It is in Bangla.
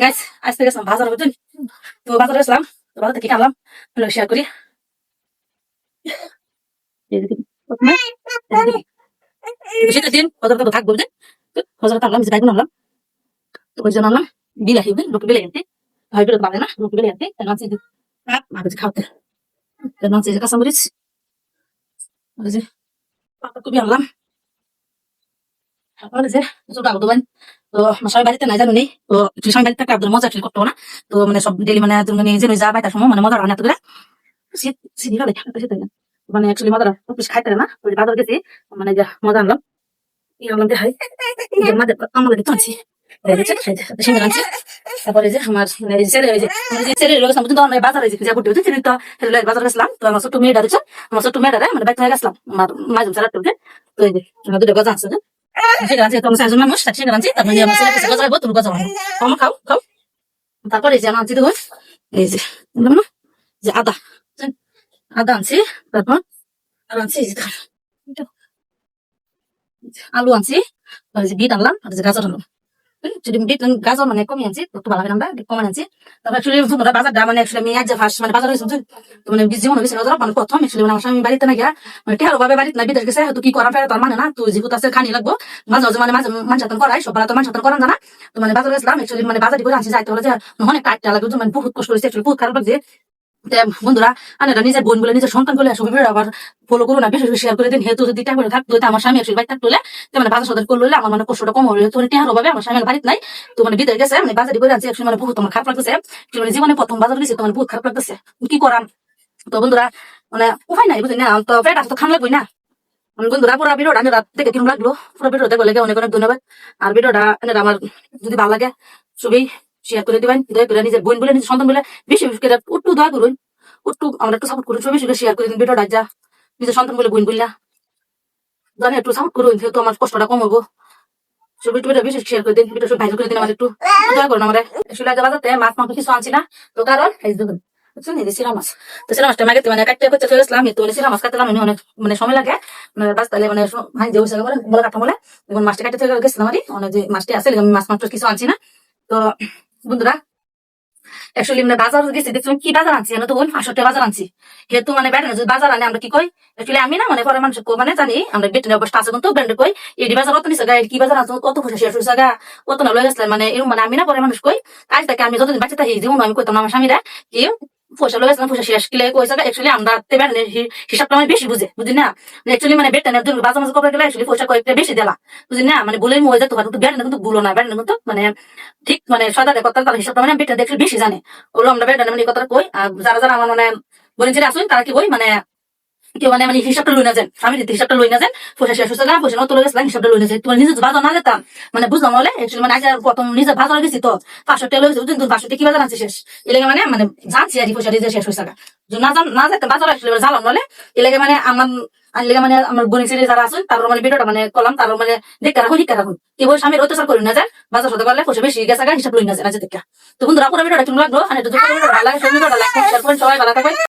গাইস আজকে গেছিলাম বাজার বুঝছেন। তো বাজারে গেছিলাম, তো বাজার থেকে কি আনলাম শেয়ার করি। এই যে দেখুন, প্রথমে এই যে দেখুন, শীতের দিন বাজার তো থাকবো বুঝছেন। তো বাজারে তো আনলাম, এই যে বাইগুন আনলাম। তো ওই জন্য আনলাম বিলাহি বুঝছেন, লোকে বিলাই আনতে হয় বিরোধ পাবে না, লোকে বিলাই আনতে তার নাচে মাঝে খাওয়াতে তার নাচে যে কাঁচামরিচ আর এই যে পাতাকপি আনলাম। তারপরে যে ছোট আলু দেবেন। তো আমার সবাই বাড়িতে নাই জানো নেই, তো একটু সবাই বাড়িতে থাকলে আপনার মজা ফিল করতে হবে না। তো মানে সব ডেলি মানে তুমি যে যা পাই তার সময় মানে মজা হয় না, তো শীত শীত হবে শীত হয়ে যায়। মানে অ্যাকচুয়ালি মজা বেশি খাইতে না, ওই বাজার গেছি মানে যা মজা আনলাম। কি আনলাম দেখাই, আমাদের আমাদের দেখতে আনছি সিঙ্গার আনছি। তারপরে যে আমার মানে এই ছেলে, ওই যে আমার যে ছেলে রয়েছে বুঝুন, তো আমরা বাজারে যে বুঝতে বুঝছি তো বাজার গেছিলাম। তো আমার ছোট্ট মেয়েটা দেখছো, আমার ছোট্ট মেয়েটা মানে বাইক গেছিলাম আমার মাঝে সারা তো এই যে আমার দুটো গজা আছে সেটা আছে। তো আমার চারজন মানুষ সেখানে আনছি। তারপরে আমার ছেলে কাছে গজা তুমি গজা আমার খাও খাও। তারপরে এই যে আমার আনছি, তো এই যে বললাম না যে আদা আদা আনছি। তারপর আর আনছি এই যে আলু আনছি, আর এই যে বিট আনলাম, আর এই যে গাজর আনলাম। যদি বিট গাজর মানে কমিয়ে আনছি, একটু ভালো আমরা কমে আনছি। তারপর অ্যাকচুয়ালি বাজারটা মানে অ্যাকচুয়ালি আমি আজ ফার্স্ট মানে বাজার হয়েছে তো মানে জীবন হয়েছে মানে প্রথম অ্যাকচুয়ালি মানে আমার স্বামী বাড়িতে না গিয়া মানে টেহারো ভাবে বাড়িতে না বিদেশ গেছে, হয়তো কি করা ফেরে তার মানে না। তো যেহেতু আছে খানি লাগবো মাঝে মাঝে মানে মাঝে মানুষ হাতন করাই সব তো মানুষ হাতন করান জানা। তো মানে বাজার গেছিলাম অ্যাকচুয়ালি মানে বাজার করে আনছি যাইতে হলে যে অনেক কাটটা লাগবে, মানে বহুত কষ্ট হয়েছে অ্যাকচুয়ালি, বহুত খারাপ লাগছে। বন্ধুরা আনারা নিজের বোন বলে নিজের সন্তান বলে সবাই আবার ফলো করো না, বেশি বেশি শেয়ার করে দিন। হেতু যদি টাকা করে থাকতো আমার স্বামী একশো বাইক থাকতো মানে বাজার সদার করলে আমার মানে কষ্টটা কম হলো। তো টেহার হবে আমার স্বামী বাড়িতে নাই, তো মানে বিদায় গেছে মানে বাজারে করে আনছি একশো মানে বহুত আমার খারাপ লাগতেছে। মানে জীবনে প্রথম বাজার গেছি, তো মানে বহুত খারাপ লাগতেছে, কি করাম। তো বন্ধুরা মানে উপায় নাই বুঝলি না, তো পেট আসতো খান লাগবে না। বন্ধুরা পুরো ভিডিওটা আমি রাত থেকে কিরম লাগলো, পুরো ভিডিও দেখো লেগে অনেক অনেক ধন্যবাদ। আর ভিডিওটা আমার যদি ভালো লাগে সবই শেয়ার করে দিবেন, দয়া করে নিজের বোন বলে নিজের সন্তান বলে বেশি বেশি করে একটু দয়া করুন, একটু আমরা একটু সাপোর্ট করুন, সবাই বেশি শেয়ার করে দিন ভিডিওটা যা নিজের সন্তান বলে বোন বললা জানি একটু সাপোর্ট করুন, যেহেতু আমার কষ্টটা কম হবো। সবাই একটু বেশি শেয়ার করে দিন, ভিডিও সব ভাইরাল করে দিন, আমার একটু দয়া করুন। আমার আসলে আগে বাজাতে মাছ মাংস কিছু আনছি না, তো কারণ এই দেখুন বুঝছেন এই যে সিরা মাছ। তো সিরা মাছটা মাগে মানে কাটতে করতে চলে আসলাম, তো সিরা মাছ কাটতে আমি অনেক মানে সময় লাগে মানে বাঁচতে মানে ভাই যে ওইসব বলে কাটা বলে এখন মাছটা কাটতে চলে গেছিলাম আর অনেক যে মাছটি আছে আমি মাছ মাংস কিছু আনছি না। তো বন্ধুরা অ্যাকচুয়ালি মানে বাজার গেছি দেখছিলাম কি বাজার আনছি তো 500 বাজার আনছি। যেহেতু মানে ব্যান্ডের যদি বাজার আনে আমরা কি কই অ্যাকচুয়ালি আমি না মানে পরে মানুষ মানে জানি আমরা বেটনের অবস্থা আছে কিন্তু ব্যান্ডে কই এই বাজার অত নিছে গায়ে কি বাজার আছে কত পয়সা শেষ হয়েছে গা কত না লয়ে গেছিলাম মানে এরকম মানে আমি না পরে মানুষ কই আজ থেকে আমি যতদিন বাচ্চা থাকি যেমন আমি কইতাম আমার স্বামীরা কি পয়সা লয়ে গেছিলাম পয়সা শেষ কিলে কইছে অ্যাকচুয়ালি আমরা ব্যান্ডের হিসাবটা মানে বেশি বুঝি না। অ্যাকচুয়ালি মানে বেটনের জন্য বাজার মাঝে কবে গেলে অ্যাকচুয়ালি পয়সা কয়েকটা বেশি দিলা বুঝি না, মানে বলে মজা যেতে পারে কিন্তু ব্যান্ডের কিন্তু ভুলো না, ব্যান্ডের কিন্তু মানে ঠিক মানে সদা কথা তার হিসাবটা মানে বেটা দেখলে বেশি জানে ওগুলো আমরা বেটা মানে কথা কই। আর যারা যারা আমার মানে বোন যে আসুন তারা কি কই মানে কেউ মানে মানে হিসাবটা লই না যান, আমি যদি হিসাবটা লই না যান পয়সা শেষ হচ্ছে না পয়সা নতুন গেছিলাম হিসাবটা লই না যায় তোমার নিজের বাজার না যেতাম মানে বুঝলাম বলে অ্যাকচুয়ালি মানে আজ প্রথম নিজের বাজার গেছি তো 500 টাকা লইছে বুঝলেন, 500 কি বাজার আনছি শেষ এলাকা মানে মানে জানছি আর পয়সা দিয়ে শেষ হয়েছে না না যেতাম বাজার আসলে জানলাম বলে এলাকা মানে আমার আনলে মানে আমার বোনের ছেলে যারা আছেন তার মানে ভিডিওটা মানে করলাম তার মানে দেখতে রাখুন শিক্ষা রাখুন কেবল স্বামীর অত্যাচার করি না যান বাজার সাথে করলে পয়সা বেশি গেছে হিসাব লই না যান আজ দেখা। তো বন্ধুরা পুরো ভিডিওটা কেমন লাগলো আর একটু ভালো লাগে সবাই ভালো থাকবেন।